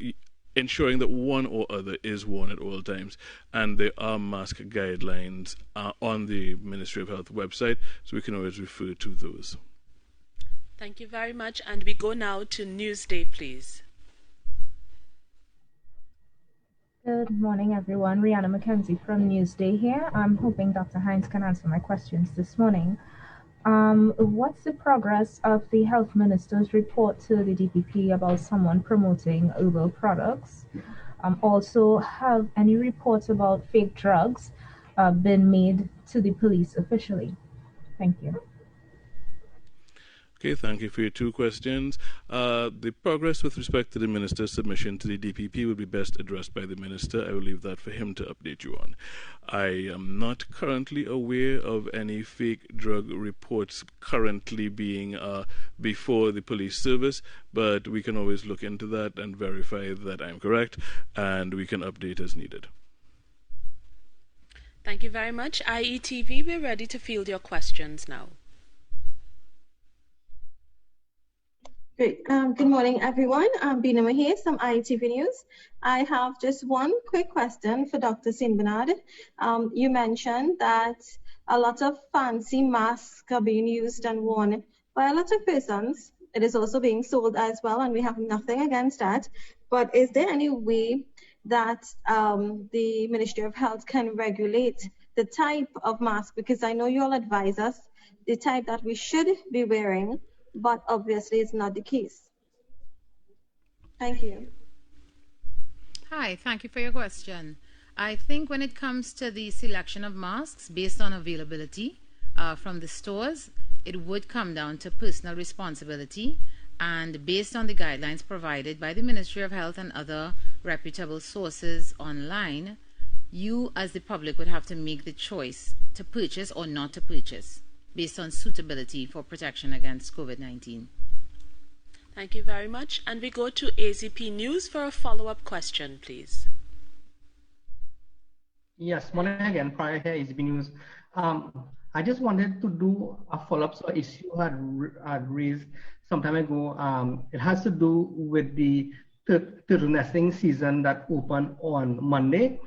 ensuring that one or other is worn at all times. And there are mask guidelines on the Ministry of Health website, so we can always refer to those. Thank you very much. And we go now to Newsday, please. Good morning, everyone. Rihanna McKenzie from Newsday here. I'm hoping Dr. Hines can answer my questions this morning. What's the progress of the health minister's report to the DPP about someone promoting herbal products? Also, have any reports about fake drugs been made to the police officially? Thank you. Okay, thank you for your two questions. The progress with respect to the minister's submission to the DPP would be best addressed by the minister. I will leave that for him to update you on. I am not currently aware of any fake drug reports currently being before the police service, but we can always look into that and verify that I'm correct, and we can update as needed. Thank you very much. IETV, we're ready to field your questions now. Great. Good morning, everyone. I'm Bina Mahis from IETV News. I have just one quick question for Dr. St. Bernard. You mentioned that a lot of fancy masks are being used and worn by a lot of persons. It is also being sold as well, and we have nothing against that. But is there any way that the Ministry of Health can regulate the type of mask? Because I know you all advise us the type that we should be wearing, but obviously it's not the case. Thank you. Hi, thank you for your question. I think when it comes to the selection of masks based on availability from the stores, it would come down to personal responsibility, and based on the guidelines provided by the Ministry of Health and other reputable sources online, you as the public would have to make the choice to purchase or not to purchase based on suitability for protection against COVID-19. Thank you very much. And we go to AZP News for a follow-up question, please. Yes, morning again, Prior here, AZP News. I just wanted to do a follow-up. So issue had raised some time ago. It has to do with the turtle nesting season that opened on Monday.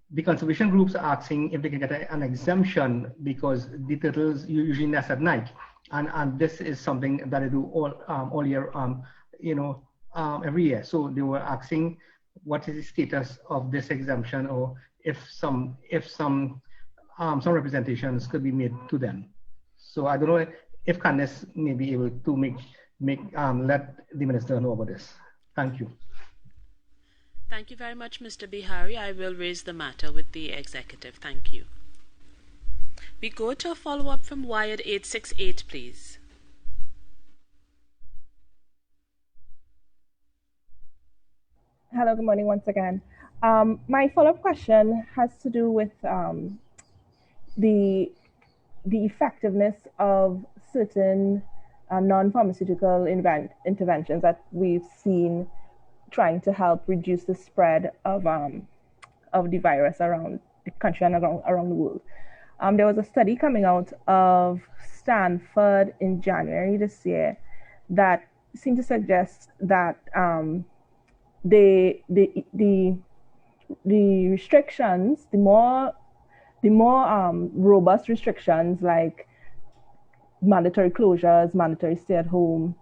The conservation groups are asking if they can get an exemption because the turtles usually nest at night, and this is something that they do all year, every year. So they were asking what is the status of this exemption, or if some representations could be made to them. So I don't know if Candice may be able to let the minister know about this. Thank you. Thank you very much, Mr. Bihari. I will raise the matter with the executive. Thank you. We go to a follow-up from Wired 868, please. Hello, good morning once again. My follow-up question has to do with the effectiveness of certain non-pharmaceutical interventions that we've seen trying to help reduce the spread of the virus around the country and around the world. There was a study coming out of Stanford in January this year that seemed to suggest that the restrictions, the more robust restrictions like mandatory closures, mandatory stay at home,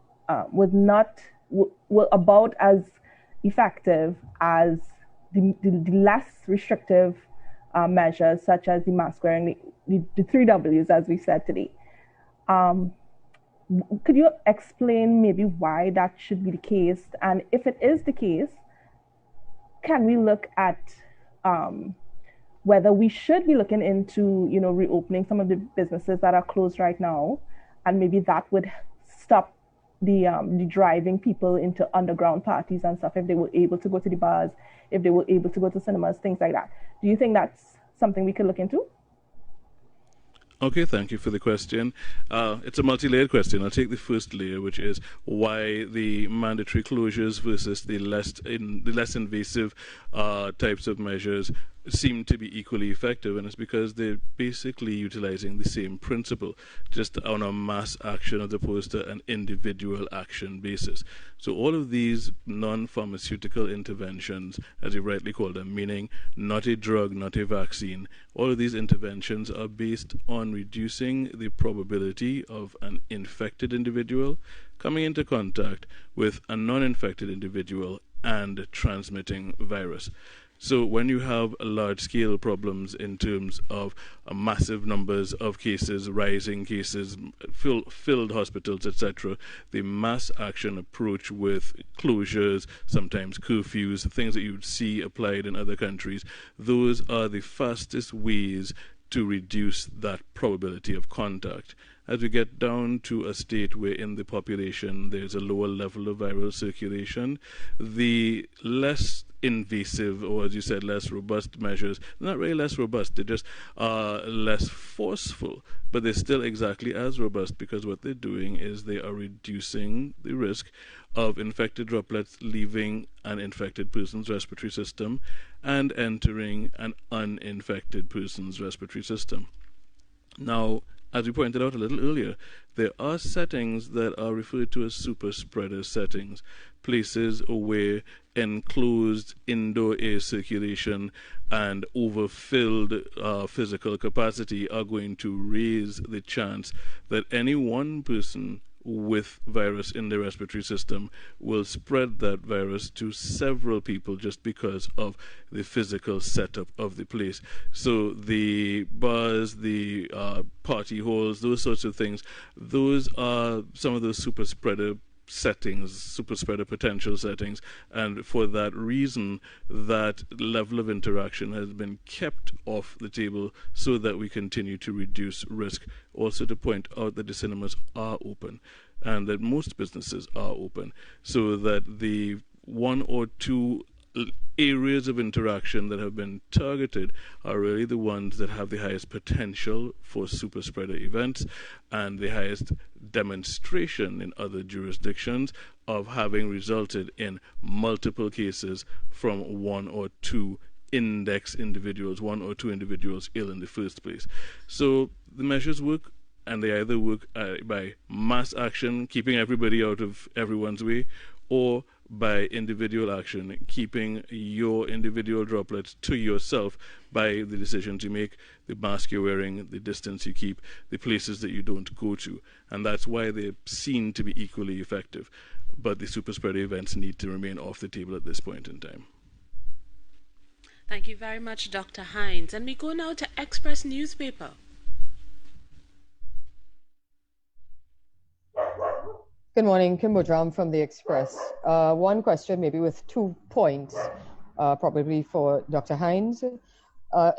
were about as effective as the less restrictive measures, such as the mask wearing, the 3 Ws, as we said today. Could you explain maybe why that should be the case? And if it is the case, can we look at whether we should be looking into, reopening some of the businesses that are closed right now, and maybe that would stop the driving people into underground parties and stuff, if they were able to go to the bars, if they were able to go to cinemas, things like that. Do you think that's something we could look into? Okay, thank you for the question. It's a multi-layered question. I'll take the first layer, which is why the mandatory closures versus the less invasive types of measures seem to be equally effective, and it's because they're basically utilizing the same principle, just on a mass action as opposed to an individual action basis. So all of these non-pharmaceutical interventions, as you rightly call them, meaning not a drug, not a vaccine, all of these interventions are based on reducing the probability of an infected individual coming into contact with a non-infected individual and transmitting virus. So when you have large-scale problems in terms of massive numbers of cases, rising cases, filled hospitals, etc., the mass action approach with closures, sometimes curfews, things that you'd see applied in other countries, those are the fastest ways to reduce that probability of contact. As we get down to a state where in the population there's a lower level of viral circulation, the less invasive, or as you said, less robust measures, not really less robust, they're just less forceful, but they're still exactly as robust, because what they're doing is they are reducing the risk of infected droplets leaving an infected person's respiratory system and entering an uninfected person's respiratory system. Now, as we pointed out a little earlier, there are settings that are referred to as super spreader settings, places where enclosed indoor air circulation and overfilled physical capacity are going to raise the chance that any one person with virus in the respiratory system will spread that virus to several people just because of the physical setup of the place. So the bars, the party halls, those sorts of things, those are some of those super spreader settings, super spreader potential settings, and for that reason that level of interaction has been kept off the table so that we continue to reduce risk. Also to point out that the cinemas are open and that most businesses are open, so that the one or two areas of interaction that have been targeted are really the ones that have the highest potential for super spreader events and the highest demonstration in other jurisdictions of having resulted in multiple cases from one or two index individuals, one or two individuals ill in the first place. So the measures work, and they either work by mass action, keeping everybody out of everyone's way, or by individual action, keeping your individual droplets to yourself by the decisions you make, the mask you're wearing, the distance you keep, the places that you don't go to. And that's why they're seen to be equally effective. But the super spreader events need to remain off the table at this point in time. Thank you very much, Dr. Hines. And we go now to Express newspaper. Good morning, Kim Budram from The Express. One question, maybe with 2 points, probably for Dr. Hines.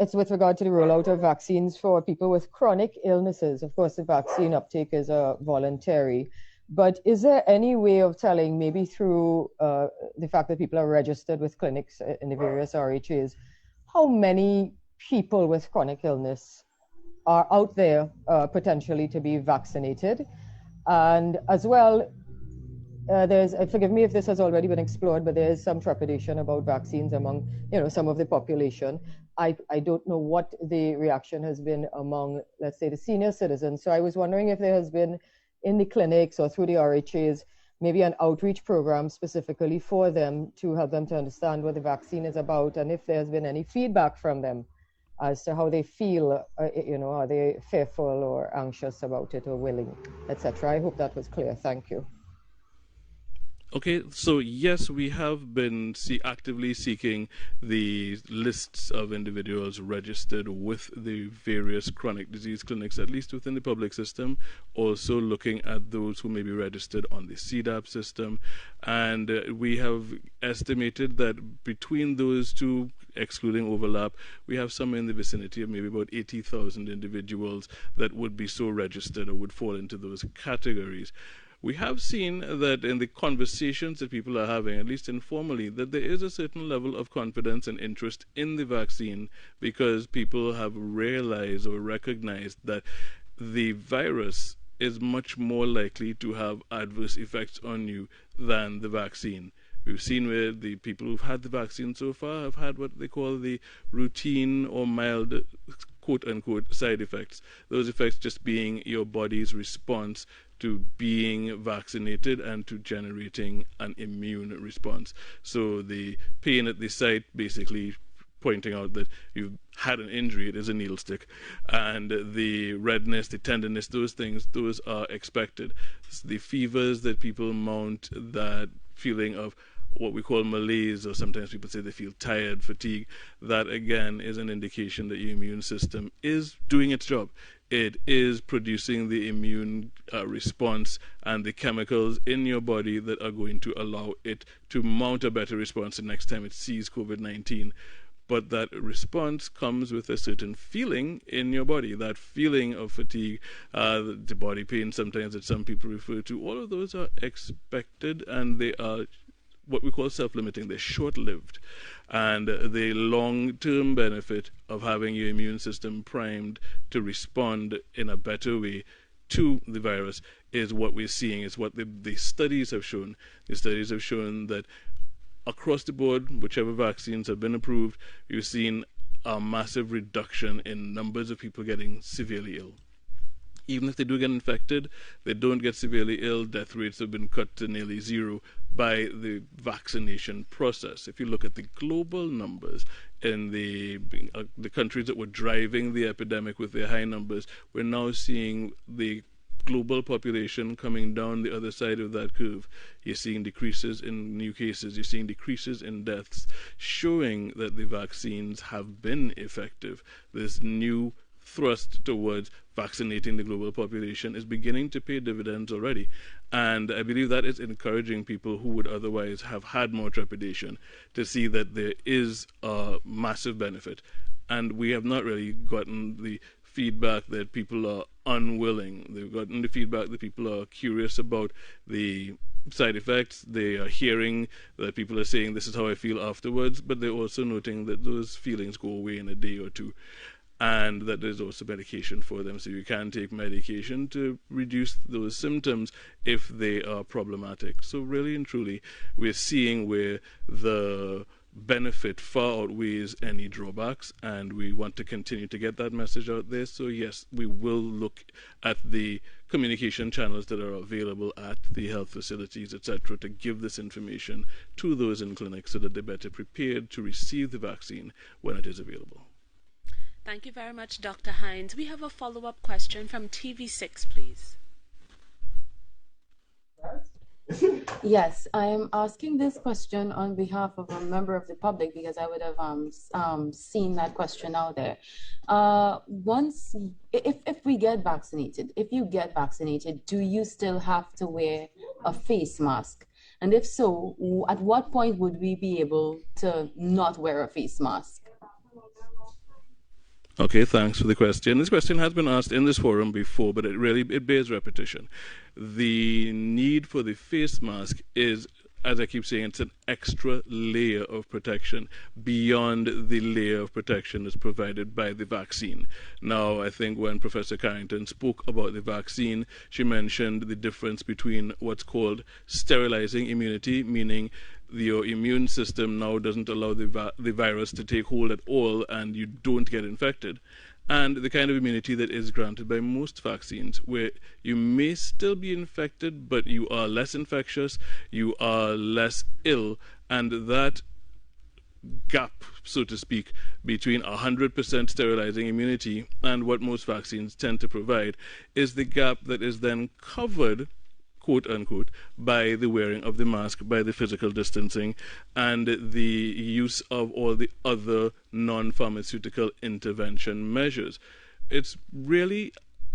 It's with regard to the rollout of vaccines for people with chronic illnesses. Of course, the vaccine uptake is voluntary, but is there any way of telling, maybe through the fact that people are registered with clinics in the various RHAs, how many people with chronic illness are out there potentially to be vaccinated? And as well, forgive me if this has already been explored, but there is some trepidation about vaccines among, some of the population. I don't know what the reaction has been among, let's say, the senior citizens. So I was wondering if there has been in the clinics or through the RHAs, maybe an outreach program specifically for them to help them to understand what the vaccine is about, and if there's been any feedback from them as to how they feel, are they fearful or anxious about it or willing, etc. I hope that was clear. Thank you. Okay, so yes, we have been actively seeking the lists of individuals registered with the various chronic disease clinics, at least within the public system, also looking at those who may be registered on the CDAP system. And we have estimated that between those two, excluding overlap, we have somewhere in the vicinity of maybe about 80,000 individuals that would be so registered or would fall into those categories. we have seen that in the conversations that people are having, at least informally, that there is a certain level of confidence and interest in the vaccine because people have realized or recognized that the virus is much more likely to have adverse effects on you than the vaccine. We've seen where the people who've had the vaccine so far have had what they call the routine or mild, quote-unquote, side effects. Those effects just being your body's response to being vaccinated and to generating an immune response. So the pain at the site basically pointing out that you've had an injury, it is a needle stick, and the redness, the tenderness, those things, those are expected. The fevers that people mount, that feeling of what we call malaise, or sometimes people say they feel tired, fatigue, that again is an indication that your immune system is doing its job. It is producing the immune response and the chemicals in your body that are going to allow it to mount a better response the next time it sees COVID-19. But that response comes with a certain feeling in your body, that feeling of fatigue, the body pain sometimes that some people refer to. All of those are expected, and they are what we call self-limiting. They're short-lived. And the long-term benefit of having your immune system primed to respond in a better way to the virus is what we're seeing, is what the studies have shown. The studies have shown that across the board, whichever vaccines have been approved, you've seen a massive reduction in numbers of people getting severely ill. Even if they do get infected, they don't get severely ill. Death rates have been cut to nearly zero by the vaccination process. If you look at the global numbers in the countries that were driving the epidemic with their high numbers, we're now seeing the global population coming down the other side of that curve. You're seeing decreases in new cases, you're seeing decreases in deaths, showing that the vaccines have been effective. This new thrust towards vaccinating the global population is beginning to pay dividends already. And I believe that is encouraging people who would otherwise have had more trepidation to see that there is a massive benefit. And we have not really gotten the feedback that people are unwilling. They've gotten the feedback that people are curious about the side effects. They are hearing that people are saying, this is how I feel afterwards, but they're also noting that those feelings go away in a day or two, and that there's also medication for them. So you can take medication to reduce those symptoms if they are problematic. So really and truly, we're seeing where the benefit far outweighs any drawbacks, and we want to continue to get that message out there. So yes, we will look at the communication channels that are available at the health facilities, etc., to give this information to those in clinics so that they're better prepared to receive the vaccine when it is available. Thank you very much, Dr. Hines. We have a follow-up question from TV6, please. Yes, I am asking this question on behalf of a member of the public because I would have seen that question out there. If we get vaccinated, if you get vaccinated, do you still have to wear a face mask? And if so, at what point would we be able to not wear a face mask? Okay, thanks for the question. This question has been asked in this forum before, but it bears repetition. The need for the face mask is, as I keep saying, it's an extra layer of protection beyond the layer of protection that's provided by the vaccine. Now, I think when Professor Carrington spoke about the vaccine, she mentioned the difference between what's called sterilizing immunity, meaning your immune system now doesn't allow the virus to take hold at all and you don't get infected, and the kind of immunity that is granted by most vaccines, where you may still be infected, but you are less infectious, you are less ill, and that gap, so to speak, between 100% sterilizing immunity and what most vaccines tend to provide is the gap that is then covered, quote unquote, by the wearing of the mask, by the physical distancing, and the use of all the other non-pharmaceutical intervention measures. It's really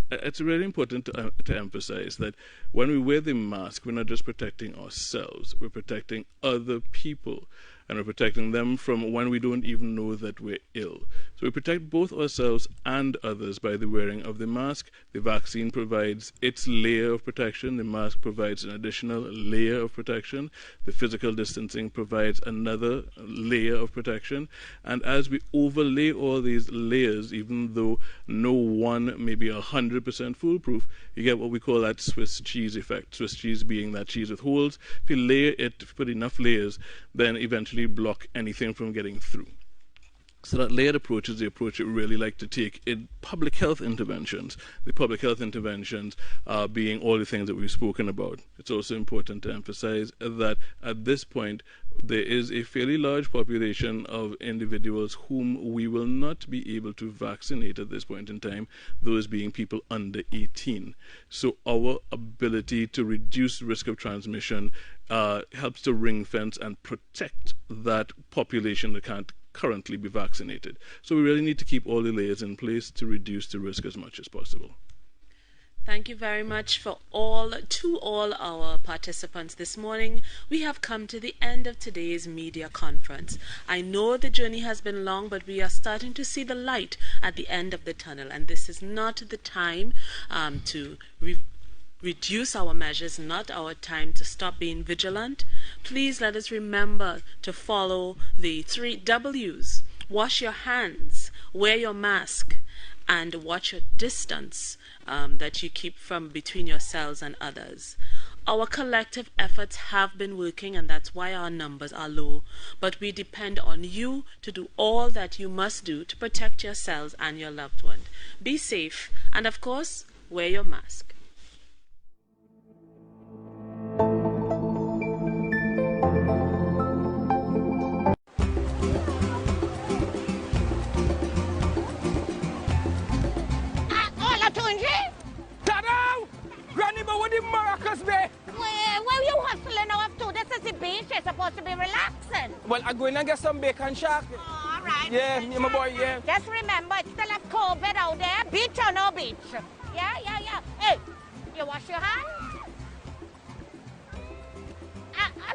important to emphasize that when we wear the mask, we're not just protecting ourselves, we're protecting other people. and we're protecting them from when we don't even know that we're ill. So we protect both ourselves and others by the wearing of the mask. The vaccine provides its layer of protection. The mask provides an additional layer of protection. The physical distancing provides another layer of protection. And as we overlay all these layers, even though no one may be 100% foolproof, you get what we call that Swiss cheese effect. Swiss cheese being that cheese with holes. If you layer it, if you put enough layers, then eventually block anything from getting through. So that layered approach is the approach that we really like to take in public health interventions. The public health interventions being all the things that we've spoken about. It's also important to emphasize that at this point, there is a fairly large population of individuals whom we will not be able to vaccinate at this point in time, those being people under 18. So our ability to reduce risk of transmission helps to ring fence and protect that population that can't currently be vaccinated. So we really need to keep all the layers in place to reduce the risk as much as possible. Thank you very much to all our participants this morning. We have come to the end of today's media conference. I know the journey has been long, but we are starting to see the light at the end of the tunnel, and this is not the time to reduce our measures, not our time to stop being vigilant. Please let us remember to follow the 3 W's. Wash your hands, wear your mask, and watch your distance that you keep from between yourselves and others. Our collective efforts have been working, and that's why our numbers are low. But we depend on you to do all that you must do to protect yourselves and your loved one. Be safe, and of course, wear your mask. Where you hustling now up to? This is the beach. You're supposed to be relaxing. Well, I'm going to get some bacon shark. Oh, all right. Yeah, my boy, yeah. Just remember, it's still have COVID out there. Beach or no beach. Yeah. Hey, you wash your hands?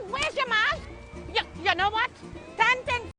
Where's your mask? You know what? 10 things.